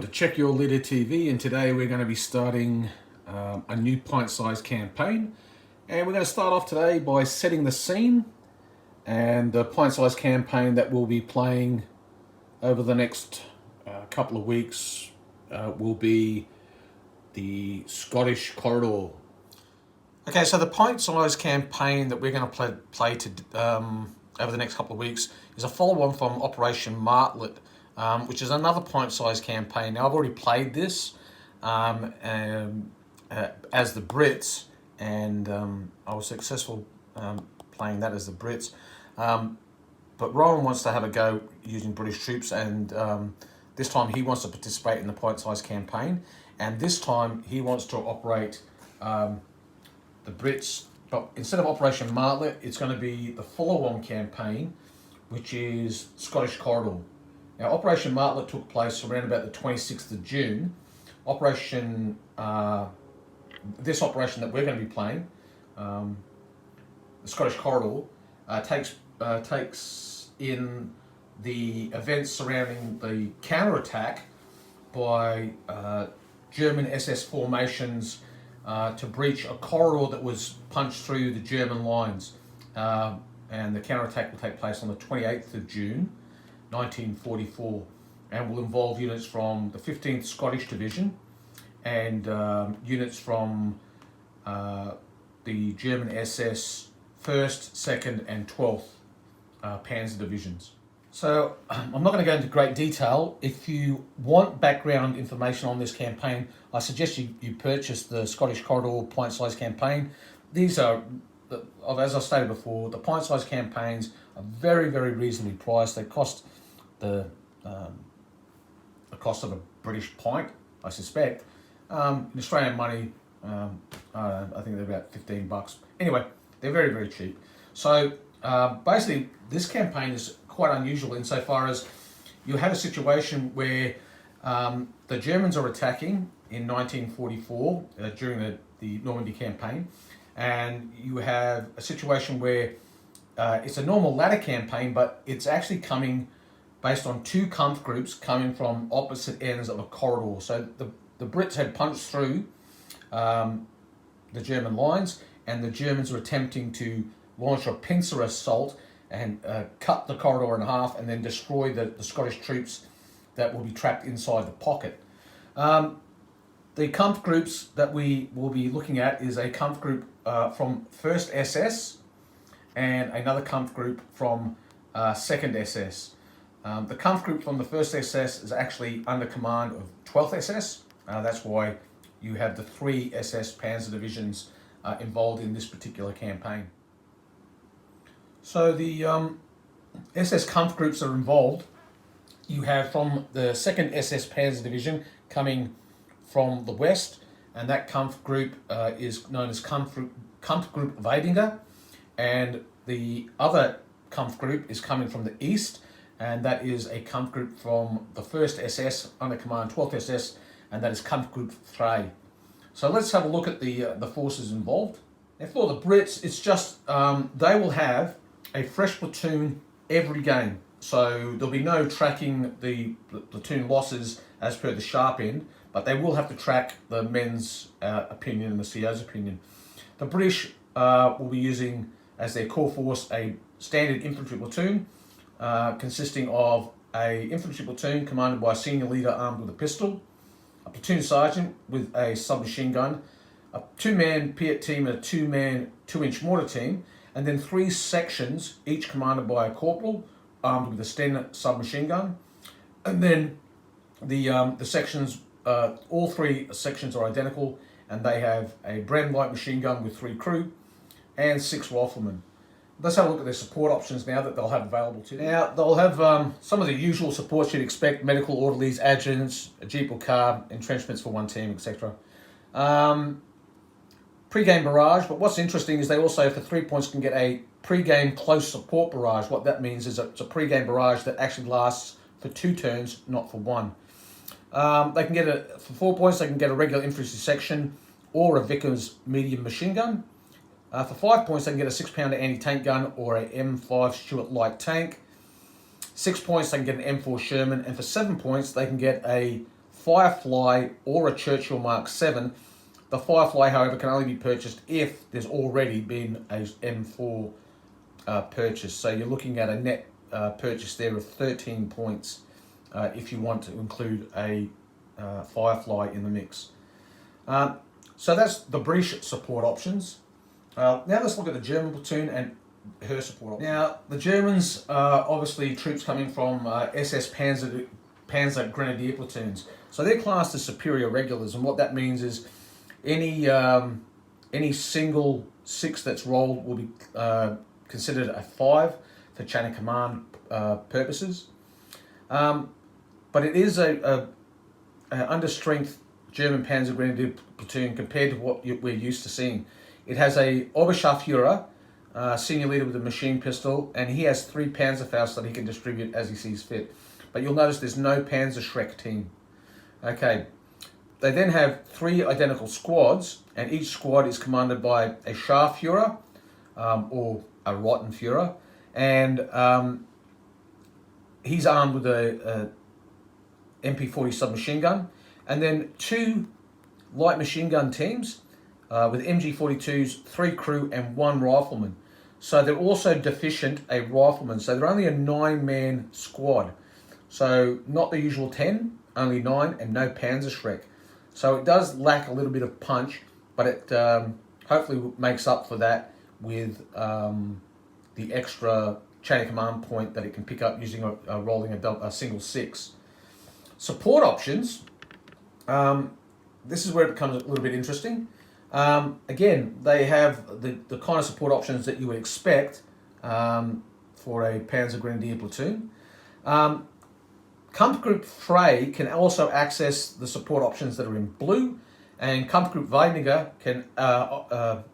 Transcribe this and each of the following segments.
welcome to Check Your Leader TV, and today we're going to be starting a new pint-sized campaign, and we're going to start off today by setting the scene. And the pint-sized campaign that we'll be playing over the next couple of weeks will be the Scottish Corridor. Okay, so the pint-sized campaign that we're going to play over the next couple of weeks is a follow-on from Operation Martlet, which is another pint-sized campaign. Now, I've already played this as the Brits, and I was successful playing that as the Brits. But Rowan wants to have a go using British troops, and this time he wants to participate in the pint-sized campaign, and this time he wants to operate the Brits, but instead of Operation Martlet, it's going to be the follow-on campaign, which is Scottish Corridor. Now, Operation Martlet took place around about the 26th of June. This operation that we're going to be playing, the Scottish Corridor, takes in the events surrounding the counterattack by German SS formations to breach a corridor that was punched through the German lines. And the counterattack will take place on the 28th of June, 1944, and will involve units from the 15th Scottish Division and units from the German SS 1st, 2nd and 12th Panzer Divisions. So I'm not going to go into great detail. If you want background information on this campaign, I suggest you purchase the Scottish Corridor pint-sized campaign. These are, as I stated before, the pint-sized campaigns are very, very reasonably priced. They cost the cost of a British pint, I suspect. In Australian money, I think they're about $15. Anyway, they're very, very cheap. So basically, this campaign is quite unusual insofar as you have a situation where the Germans are attacking in 1944 during the Normandy campaign, and you have a situation where it's a normal ladder campaign, but it's actually coming based on two Kampf groups coming from opposite ends of a corridor. So the Brits had punched through the German lines, and the Germans were attempting to launch a pincer assault and cut the corridor in half and then destroy the Scottish troops that will be trapped inside the pocket. The Kampf groups that we will be looking at is a Kampf group from 1st SS and another Kampf group from 2nd SS. The Kampf group from the 1st SS is actually under command of 12th SS. That's why you have the 3 SS Panzer Divisions involved in this particular campaign. So the SS Kampf groups that are involved, you have from the 2nd SS Panzer Division coming from the west, and that Kampf group is known as Kampf Group Weidinger, and the other Kampf group is coming from the east, and that is a Kampf group from the 1st SS under command 12th SS, and that is Kampf Group 3. So let's have a look at the forces involved. And for the Brits, it's just they will have a fresh platoon every game. So there'll be no tracking the platoon losses as per the sharp end, but they will have to track the men's opinion and the CO's opinion. The British will be using as their core force a standard infantry platoon consisting of a infantry platoon commanded by a senior leader armed with a pistol, a platoon sergeant with a submachine gun, a 2-man Piat team and a 2-man 2-inch mortar team, and then 3 sections, each commanded by a corporal armed with a Sten submachine gun. And then the sections, all 3 sections are identical, and they have a Bren light machine gun with 3 crew and 6 riflemen. Let's have a look at their support options now that they'll have available to them. Now, they'll have some of the usual supports you'd expect: medical, orderlies, adjutants, a jeep or car, entrenchments for one team, etc. Pre-game barrage, but what's interesting is they also, for 3 points, can get a pre-game close support barrage. What that means is it's a pre-game barrage that actually lasts for 2 turns, not for 1. They can get for 4 points, they can get a regular infantry section or a Vickers medium machine gun. For 5 points, they can get a 6-pounder anti-tank gun or a M5 Stuart light tank. 6 points, they can get an M4 Sherman. And for 7 points, they can get a Firefly or a Churchill Mark 7. The Firefly, however, can only be purchased if there's already been a M4 purchase. So you're looking at a net purchase there of 13 points if you want to include a Firefly in the mix. So that's the British support options. Now let's look at the German platoon and her support options. Now the Germans are obviously troops coming from SS Panzer Grenadier platoons. So they're classed as superior regulars, and what that means is any single 6 that's rolled will be considered a 5 for chain of command purposes. But it is a under strength German Panzer Grenadier platoon compared to what we're used to seeing. It has a Oberscharführer, senior leader with a machine pistol, and he has 3 Panzerfausts that he can distribute as he sees fit. But you'll notice there's no Panzerschreck team. Okay, they then have 3 identical squads, and each squad is commanded by a Scharführer or a Rottenführer, and he's armed with a MP40 submachine gun, and then 2 light machine gun teams with MG42s, 3 crew and 1 rifleman. So they're also deficient a rifleman, so they're only a 9-man squad. So not the usual 10, only 9, and no Panzerschreck. So it does lack a little bit of punch, but it hopefully makes up for that with the extra chain of command point that it can pick up using rolling a single 6. Support options, this is where it becomes a little bit interesting. Again, they have the kind of support options that you would expect for a Panzer Grenadier platoon. Kampfgruppe Frey can also access the support options that are in blue, and Kampfgruppe Weidinger can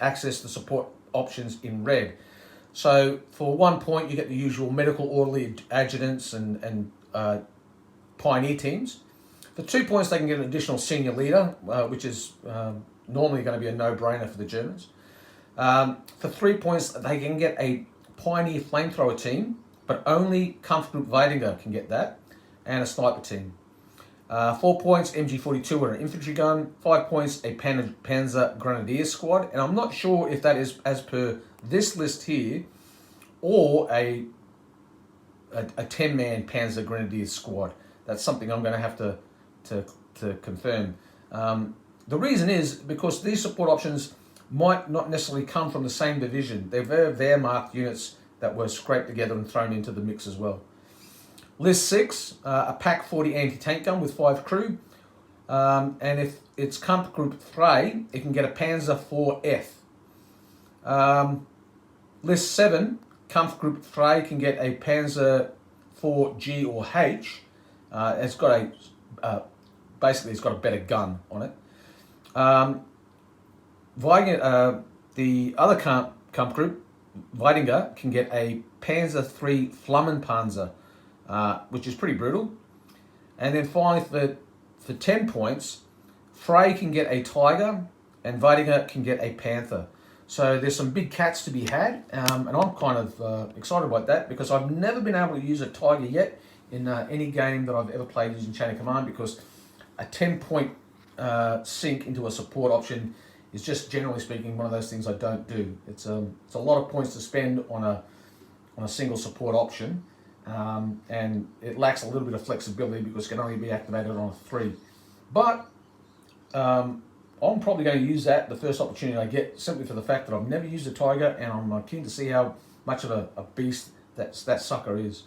access the support options in red. So for 1 point, you get the usual medical orderly adjutants and pioneer teams. For 2 points, they can get an additional senior leader, which is normally going to be a no-brainer for the Germans. For 3 points, they can get a pioneer flamethrower team, but only Kampfgruppe Weidinger can get that, and a sniper team. 4 points, MG42 or an infantry gun. 5 points, a Panzer Grenadier squad. And I'm not sure if that is as per this list here, or a 10-man Panzer Grenadier squad. That's something I'm going to have to confirm. The reason is because these support options might not necessarily come from the same division. They're very Wehrmacht units that were scraped together and thrown into the mix as well. List 6, a PaK 40 anti-tank gun with 5 crew. And if it's Kampfgruppe Frey, it can get a Panzer 4F. List 7, Kampfgruppe Frey can get a Panzer 4G or H. It's got basically it's got a better gun on it. The other Kampfgruppe, Weidinger, can get a Panzer 3 Flammenpanzer, which is pretty brutal. And then finally, for 10 points, Frey can get a Tiger, and Weidinger can get a Panther. So there's some big cats to be had, and I'm kind of excited about that because I've never been able to use a Tiger yet in any game that I've ever played using Chain of Command, because a 10-point sink into a support option is just, generally speaking, one of those things I don't do. It's a lot of points to spend on a single support option, and it lacks a little bit of flexibility because it can only be activated on a 3. But I'm probably going to use that the first opportunity I get, simply for the fact that I've never used a Tiger, and I'm keen to see how much of a beast that sucker is.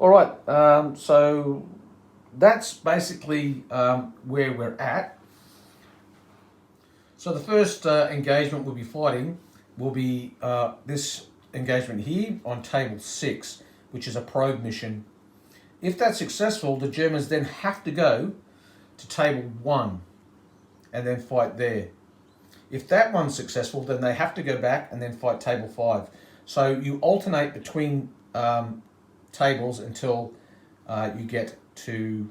All right, so that's basically where we're at. So the first engagement we'll be fighting will be this engagement here on table 6, which is a probe mission. If that's successful, the Germans then have to go to table 1 and then fight there. If that one's successful, then they have to go back and then fight table 5. So you alternate between tables until you get to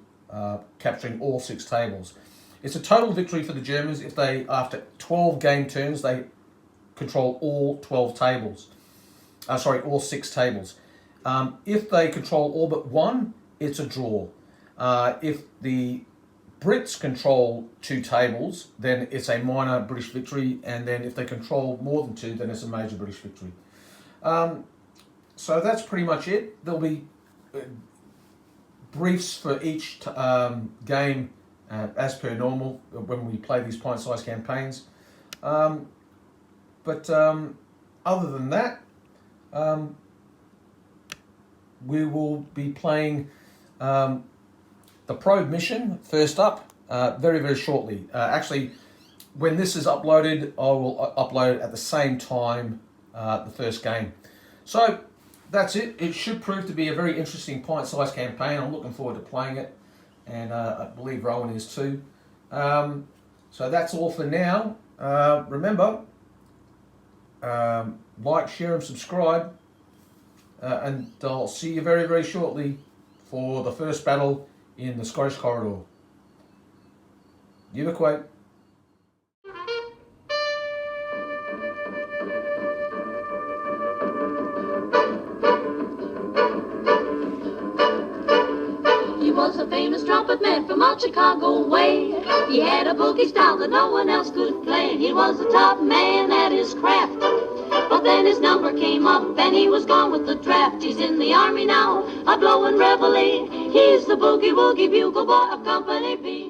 capturing all 6 tables. It's a total victory for the Germans if they, after 12 game turns, they control all 12 tables. All 6 tables. If they control all but 1, it's a draw. If the Brits control 2 tables, then it's a minor British victory, and then if they control more than 2, then it's a major British victory. So that's pretty much it. There'll be briefs for each game as per normal when we play these pint-sized campaigns. But other than that, we will be playing the probe mission first up very, very shortly. Actually, when this is uploaded, I will upload at the same time the first game. So that's it. It should prove to be a very interesting pint-sized campaign. I'm looking forward to playing it, and I believe Rowan is too. So that's all for now. Remember, like, share and subscribe, and I'll see you very, very shortly for the first battle in the Scottish Corridor. Ubiquate. He was a famous trumpet man from out Chicago way. He had a boogie style that no one else could play. He was a top man at his craft, but then his number came up and he was gone with the draft. He's in the army now, a blowin' reveille. He's the boogie woogie bugle boy of Company B.